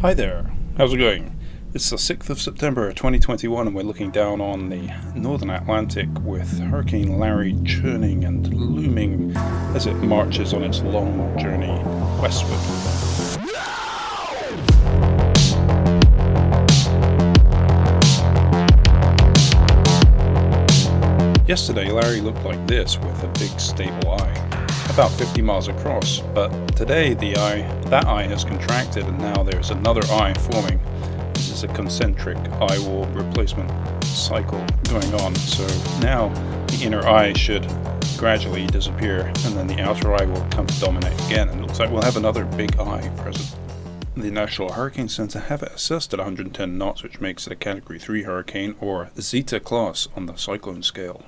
Hi there, how's it going? It's the 6th of September 2021 and we're looking down on the northern Atlantic with Hurricane Larry churning and looming as it marches on its long journey westward. Yesterday Larry looked like this with a big stable eye, about 50 miles across, but today that eye has contracted and now there's another eye forming. This is a concentric eye wall replacement cycle going on, so now the inner eye should gradually disappear and then the outer eye will come to dominate again, and it looks like we'll have another big eye present. The National Hurricane Center have it assessed at 110 knots, which makes it a Category 3 hurricane, or Zeta class on the cyclone scale.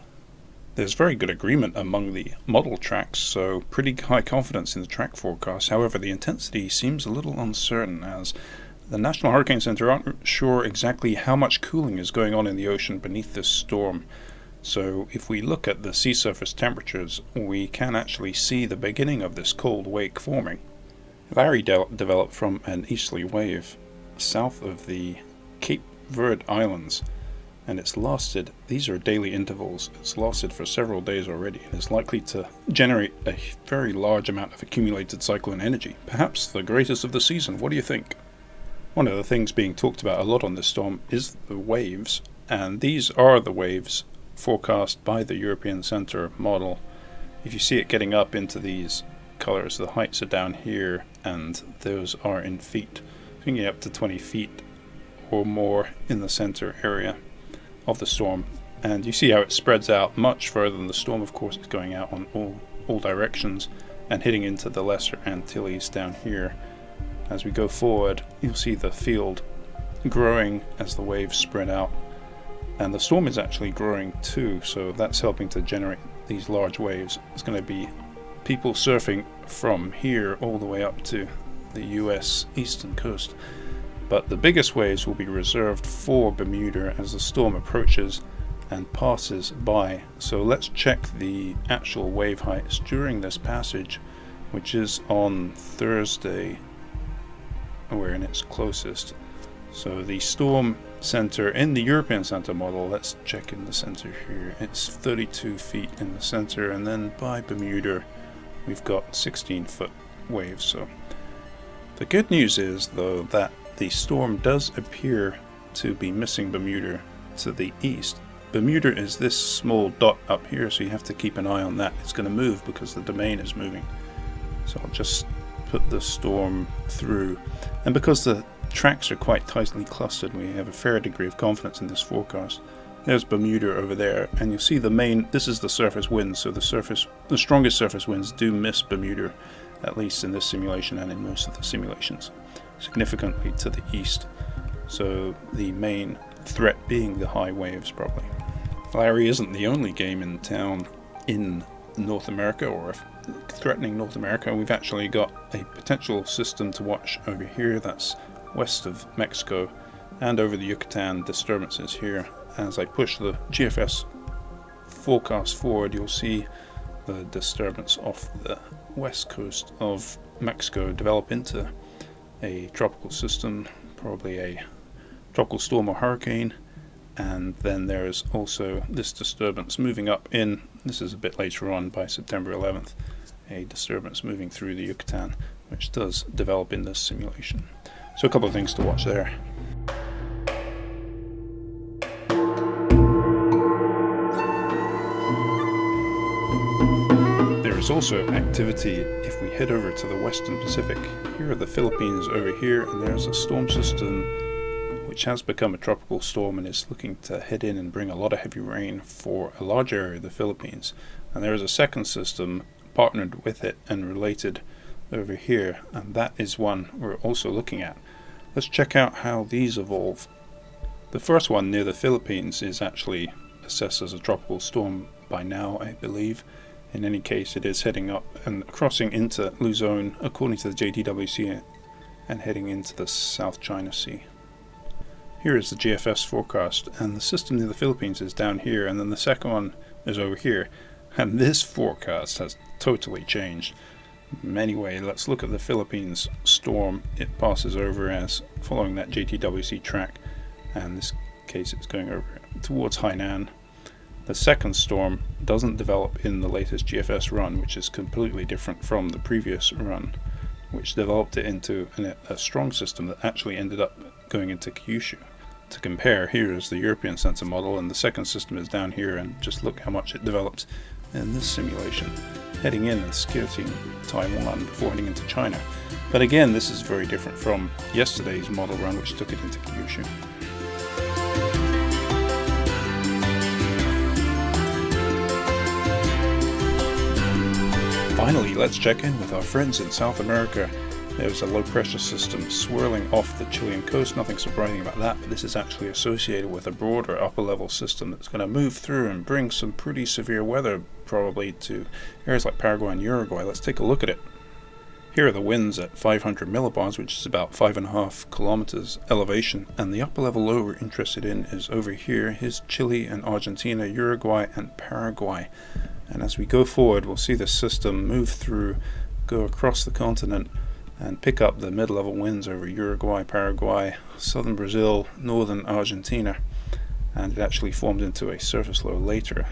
There's very good agreement among the model tracks, so pretty high confidence in the track forecast. However, the intensity seems a little uncertain, as the National Hurricane Center aren't sure exactly how much cooling is going on in the ocean beneath this storm. So if we look at the sea surface temperatures, we can actually see the beginning of this cold wake forming. Larry developed from an easterly wave south of the Cape Verde Islands, and it's lasted, these are daily intervals, it's lasted for several days already and is likely to generate a very large amount of accumulated cyclone energy, perhaps the greatest of the season. What do you think? One of the things being talked about a lot on this storm is the waves, and these are the waves forecast by the European Center model. If you see it getting up into these colors, the heights are down here and those are in feet. You can get up to 20 feet or more in the center area of the storm, and you see how it spreads out much further than the storm. Of course, it's going out on all directions and hitting into the Lesser Antilles down here. As we go forward, you'll see the field growing as the waves spread out, and the storm is actually growing too, so that's helping to generate these large waves. It's going to be people surfing from here all the way up to the US eastern coast. But the biggest waves will be reserved for Bermuda as the storm approaches and passes by. So let's check the actual wave heights during this passage, which is on Thursday, we're in its closest. So the storm center in the European Center model, let's check in the center here, it's 32 feet in the center, and then by Bermuda we've got 16-foot waves. So the good news is, though, that the storm does appear to be missing Bermuda to the east. Bermuda is this small dot up here, so you have to keep an eye on that. It's going to move because the domain is moving. So I'll just put the storm through. And because the tracks are quite tightly clustered, we have a fair degree of confidence in this forecast. There's Bermuda over there, and you'll see this is the surface winds, so the strongest surface winds do miss Bermuda, at least in this simulation and in most of the simulations, significantly to the east. So the main threat being the high waves, probably. Larry isn't the only game in town in North America or threatening North America. We've actually got a potential system to watch over here that's west of Mexico, and over the Yucatan disturbances here. As I push the GFS forecast forward, you'll see the disturbance off the west coast of Mexico develop into a tropical system, probably a tropical storm or hurricane, and then there's also this disturbance moving up in, this is a bit later on by September 11th, a disturbance moving through the Yucatan, which does develop in this simulation. So a couple of things to watch there. There's also activity if we head over to the Western Pacific. Here are the Philippines over here, and there's a storm system which has become a tropical storm and is looking to head in and bring a lot of heavy rain for a large area of the Philippines. And there is a second system partnered with it and related over here, and that is one we're also looking at. Let's check out how these evolve. The first one near the Philippines is actually assessed as a tropical storm by now, I believe. In any case, it is heading up and crossing into Luzon according to the JTWC and heading into the South China Sea. Here is the GFS forecast, and the system near the Philippines is down here, and then the second one is over here. And this forecast has totally changed. Anyway, let's look at the Philippines storm. It passes over as following that JTWC track, and in this case it's going over towards Hainan. The second storm doesn't develop in the latest GFS run, which is completely different from the previous run, which developed it into a strong system that actually ended up going into Kyushu. To compare, here is the European center model, and the second system is down here, and just look how much it develops in this simulation, heading in and skirting Taiwan before heading into China. But again, this is very different from yesterday's model run, which took it into Kyushu. Finally, let's check in with our friends in South America. There's a low pressure system swirling off the Chilean coast. Nothing surprising about that, but this is actually associated with a broader upper level system that's going to move through and bring some pretty severe weather probably to areas like Paraguay and Uruguay. Let's take a look at it. Here are the winds at 500 millibars, which is about 5.5 kilometers elevation, and the upper level low we're interested in is over here. Here's Chile and Argentina, Uruguay and Paraguay. And as we go forward, we'll see this system move through, go across the continent, and pick up the mid-level winds over Uruguay, Paraguay, southern Brazil, northern Argentina, and it actually formed into a surface low later.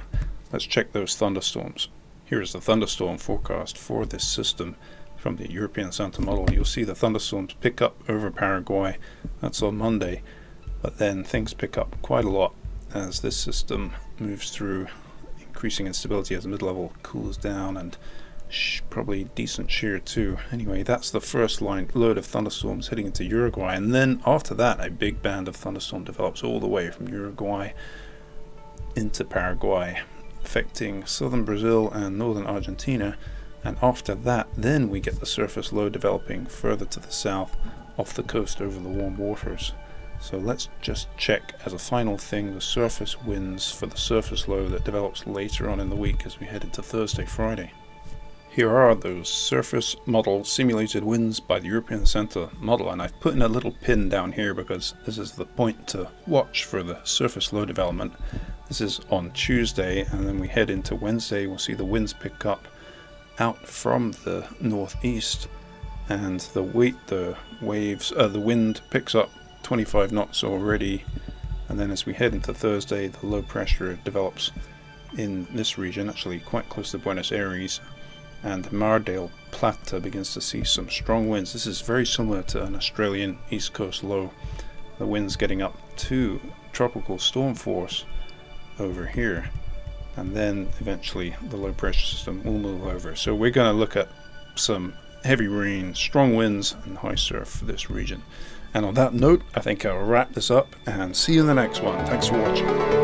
Let's check those thunderstorms. Here is the thunderstorm forecast for this system from the European Center model. You'll see the thunderstorms pick up over Paraguay. That's on Monday, but then things pick up quite a lot as this system moves through, increasing instability as the mid-level cools down, and probably decent shear too. Anyway, that's the first load of thunderstorms heading into Uruguay, and then after that a big band of thunderstorm develops all the way from Uruguay into Paraguay, affecting southern Brazil and northern Argentina. And after that, then we get the surface low developing further to the south off the coast over the warm waters. So let's just check as a final thing the surface winds for the surface low that develops later on in the week as we head into Thursday, Friday. Here are those surface model simulated winds by the European Center model, and I've put in a little pin down here because this is the point to watch for the surface low development. This is on Tuesday, and then we head into Wednesday. We'll see the winds pick up out from the northeast, and the wind picks up 25 knots already, and then as we head into Thursday, the low pressure develops in this region, actually quite close to Buenos Aires, and Mar del Plata begins to see some strong winds. This is very similar to an Australian east coast low. The winds getting up to tropical storm force over here, and then eventually the low pressure system will move over. So we're going to look at some heavy rain, strong winds and high surf for this region. And on that note, I think I'll wrap this up and see you in the next one. Thanks for watching.